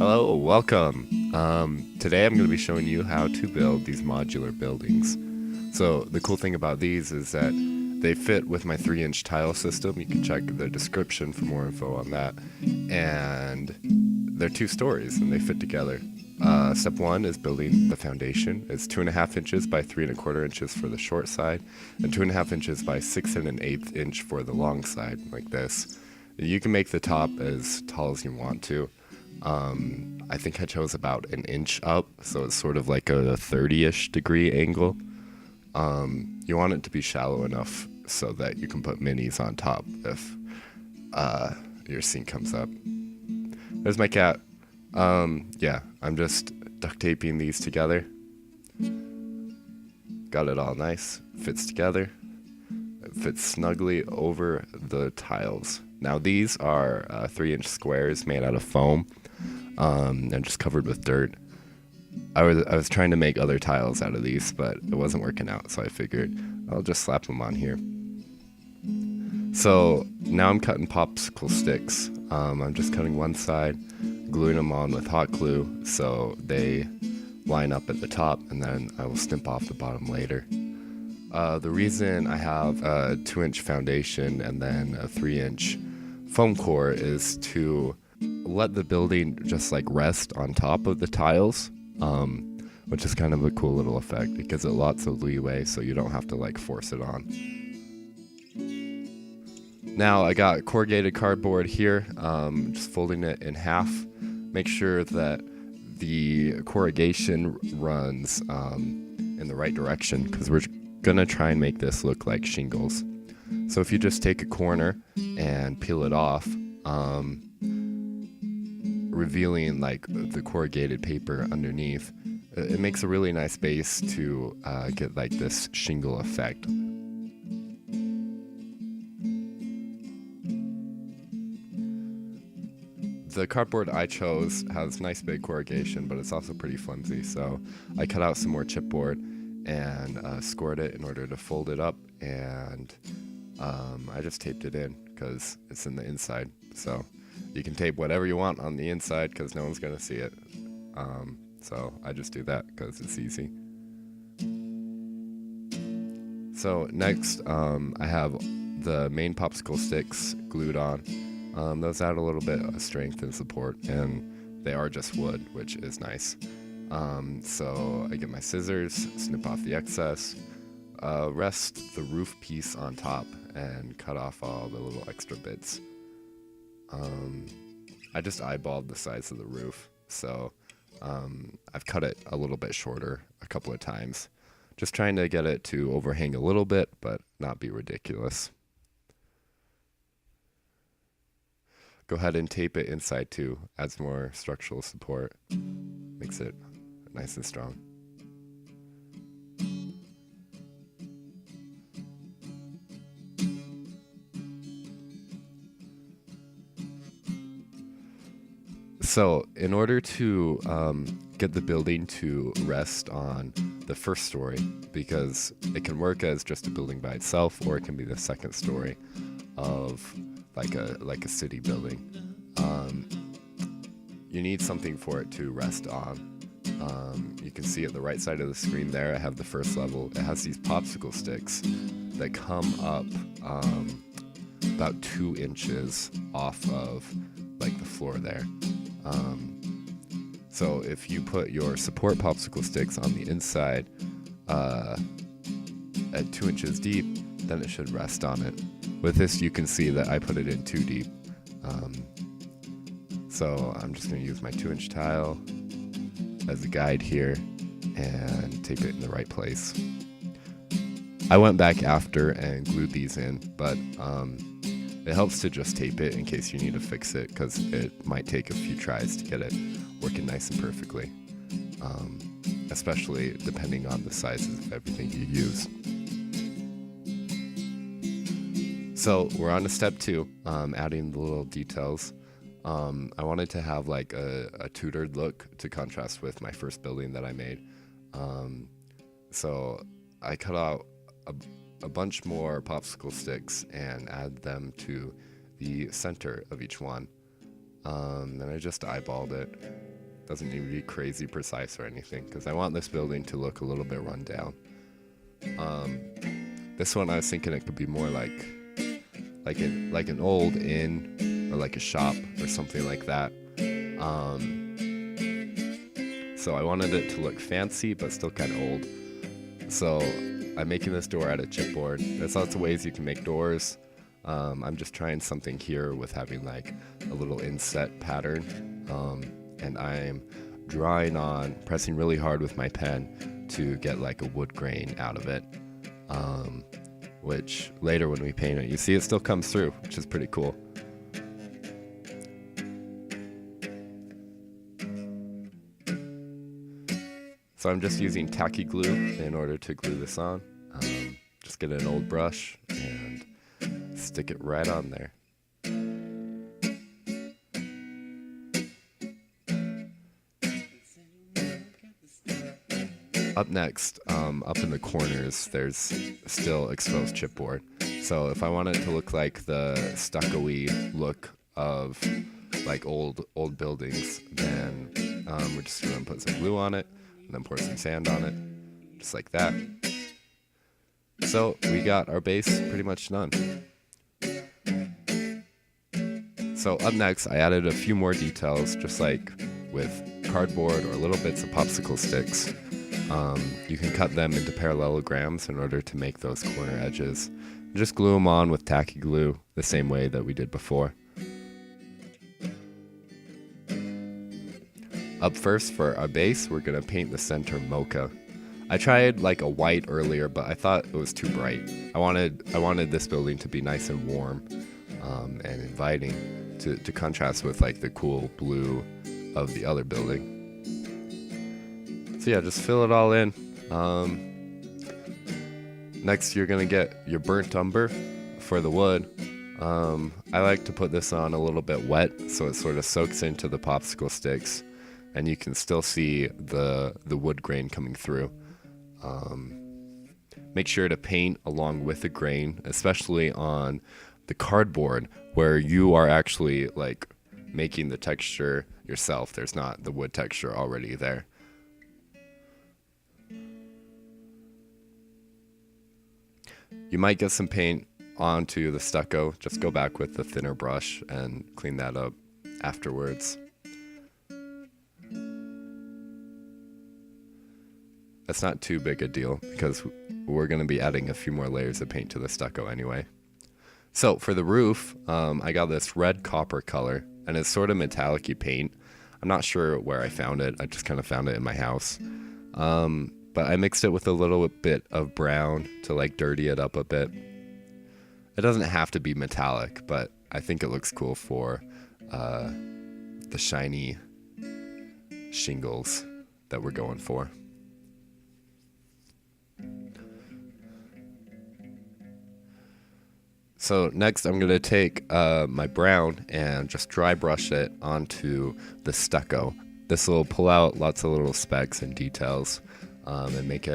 Hello, welcome. Today I'm going to be showing you how to build these modular buildings. So the cool thing about these is that they fit with my 3-inch tile system. You can check the description for more info on that. And they're 2 stories and they fit together. Step 1 is building the foundation. It's 2.5 inches by 3.25 inches for the short side, and 2.5 inches by 6 1/8 inch for the long side, like this. You can make the top as tall as you want to. I think I chose about 1 inch up, so it's sort of like a 30-ish degree angle. You want it to be shallow enough so that you can put minis on top if your scene comes up. There's my cat. Yeah, I'm just duct taping these together. Got it all nice, fits together. It fits snugly over the tiles. Now these are 3-inch squares made out of foam and just covered with dirt. I was trying to make other tiles out of these, but it wasn't working out, so I figured I'll just slap them on here. So now I'm cutting popsicle sticks. I'm just cutting one side, gluing them on with hot glue so they line up at the top, and then I will snip off the bottom later. The reason I have a 2-inch foundation and then a 3-inch foam core is to let the building just like rest on top of the tiles, which is kind of a cool little effect. It gives it lots of leeway so you don't have to like force it on. Now I got corrugated cardboard here, just folding it in half. Make sure that the corrugation runs in the right direction, because we're gonna try and make this look like shingles. So if you just take a corner and peel it off, revealing like the corrugated paper underneath, it makes a really nice base to get like this shingle effect. The cardboard I chose has nice big corrugation, but it's also pretty flimsy, so I cut out some more chipboard and scored it in order to fold it up, and I just taped it in because it's in the inside. So you can tape whatever you want on the inside because no one's going to see it. So I just do that because it's easy. So next, I have the main popsicle sticks glued on. Those add a little bit of strength and support, and they are just wood, which is nice. So I get my scissors, snip off the excess, rest the roof piece on top, and cut off all the little extra bits. I just eyeballed the size of the roof, so I've cut it a little bit shorter a couple of times, just trying to get it to overhang a little bit, but not be ridiculous. Go ahead and tape it inside too, adds more structural support, makes it nice and strong. So in order to get the building to rest on the first story, because it can work as just a building by itself, or it can be the second story of like a city building. You need something for it to rest on. You can see at the right side of the screen there, I have the first level. It has these popsicle sticks that come up about 2 inches off of like the floor there. So if you put your support popsicle sticks on the inside at 2 inches deep, then it should rest on it. With this, you can see that I put it in too deep. So I'm just going to use my 2-inch tile as a guide here and tape it in the right place. I went back after and glued these in, but it helps to just tape it in case you need to fix it, because it might take a few tries to get it working nice and perfectly, especially depending on the sizes of everything you use. So we're on to step 2, adding the little details. I wanted to have like a tutored look to contrast with my first building that I made. So I cut out a bunch more popsicle sticks and add them to the center of each one. And I just eyeballed it. Doesn't need to be crazy precise or anything, because I want this building to look a little bit run down. This one I was thinking it could be more like an old inn or like a shop or something like that. So I wanted it to look fancy but still kind of old. So I'm making this door out of chipboard. There's lots of ways you can make doors. I'm just trying something here with having like a little inset pattern. And I'm drawing on, pressing really hard with my pen to get like a wood grain out of it. Which later when we paint it, you see it still comes through, which is pretty cool. So I'm just using tacky glue in order to glue this on. Just get an old brush and stick it right on there. Up next, up in the corners, there's still exposed chipboard. So if I want it to look like the stucco-y look of like old buildings, then we're just gonna put some glue on it and then pour some sand on it, just like that. So we got our base pretty much done. So up next, I added a few more details, just like with cardboard or little bits of popsicle sticks. You can cut them into parallelograms in order to make those corner edges. Just glue them on with tacky glue the same way that we did before. Up first for our base, we're going to paint the center mocha. I tried like a white earlier, but I thought it was too bright. I wanted this building to be nice and warm and inviting to contrast with like the cool blue of the other building. So yeah, just fill it all in. Next, you're gonna get your burnt umber for the wood. I like to put this on a little bit wet so it sort of soaks into the popsicle sticks and you can still see the wood grain coming through. Make sure to paint along with the grain, especially on the cardboard where you are actually like making the texture yourself. There's not the wood texture already there. You might get some paint onto the stucco. Just go back with the thinner brush and clean that up afterwards. That's not too big a deal because we're going to be adding a few more layers of paint to the stucco anyway. So for the roof, I got this red copper color and it's sort of metallic-y paint. I'm not sure where I found it. I just kind of found it in my house. But I mixed it with a little bit of brown to like dirty it up a bit. It doesn't have to be metallic, but I think it looks cool for the shiny shingles that we're going for. So next I'm going to take my brown and just dry brush it onto the stucco. This will pull out lots of little specks and details. And make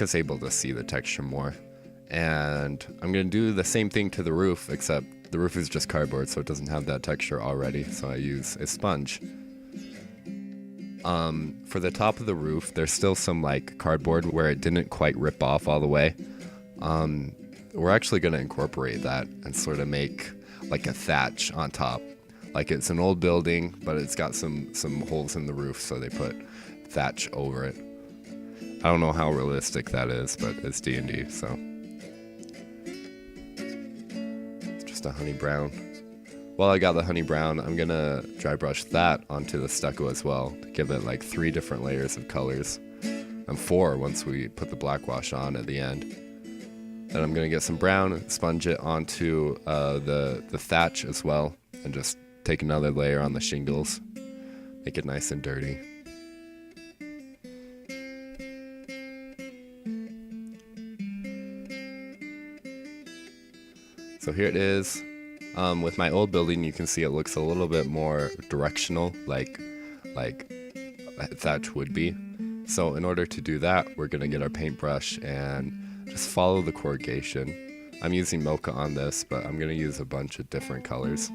us able to see the texture more. And I'm going to do the same thing to the roof, except the roof is just cardboard, so it doesn't have that texture already, so I use a sponge. For the top of the roof, there's still some like cardboard where it didn't quite rip off all the way. We're actually going to incorporate that and sort of make like a thatch on top. Like it's an old building, but it's got some holes in the roof, so they put thatch over it. I don't know how realistic that is, but it's D&D, so. It's just a honey brown. While I got the honey brown, I'm gonna dry brush that onto the stucco as well to give it like 3 different layers of colors. And 4 once we put the black wash on at the end. Then I'm gonna get some brown and sponge it onto the thatch as well, and just take another layer on the shingles. Make it nice and dirty. So here it is. With my old building, you can see it looks a little bit more directional, like thatch would be. So in order to do that, we're gonna get our paintbrush and just follow the corrugation. I'm using mocha on this, but I'm gonna use a bunch of different colors.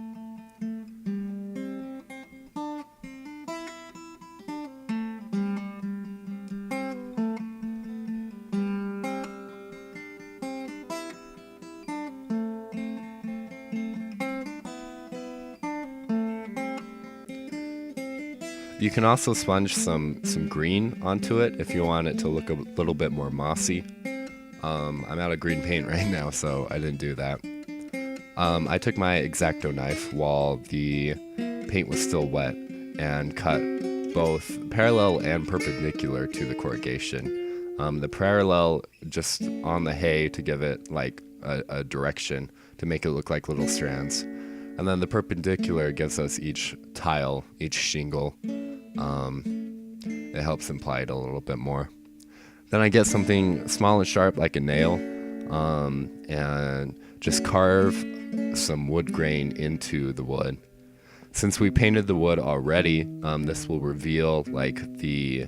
You can also sponge some green onto it if you want it to look a little bit more mossy. I'm out of green paint right now, so I didn't do that. I took my X-Acto knife while the paint was still wet and cut both parallel and perpendicular to the corrugation. The parallel just on the hay to give it like a direction to make it look like little strands. And then the perpendicular gives us each tile, each shingle. It helps imply it a little bit more. Then I get something small and sharp like a nail, and just carve some wood grain into the wood. Since we painted the wood already, this will reveal like the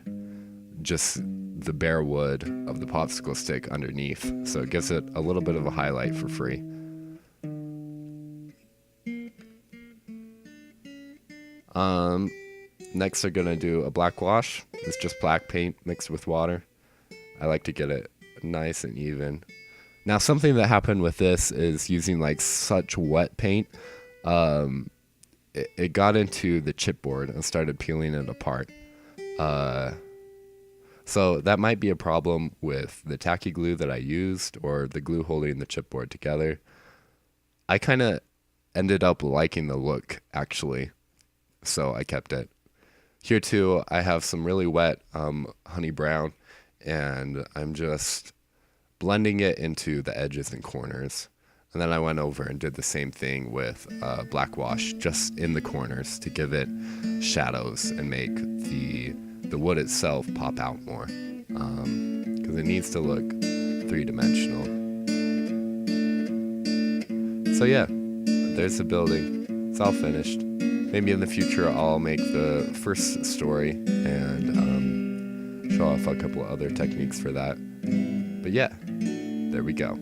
bare wood of the popsicle stick underneath. So it gives it a little bit of a highlight for free. Next, I'm gonna do a black wash. It's just black paint mixed with water. I like to get it nice and even. Now, something that happened with this is using like such wet paint. It got into the chipboard and started peeling it apart. So that might be a problem with the tacky glue that I used or the glue holding the chipboard together. I kind of ended up liking the look, actually, so I kept it. Here too, I have some really wet honey brown, and I'm just blending it into the edges and corners. And then I went over and did the same thing with black wash just in the corners to give it shadows and make the wood itself pop out more, because it needs to look three-dimensional. So yeah, there's the building. It's all finished. Maybe in the future I'll make the first story and show off a couple of other techniques for that. But yeah, there we go.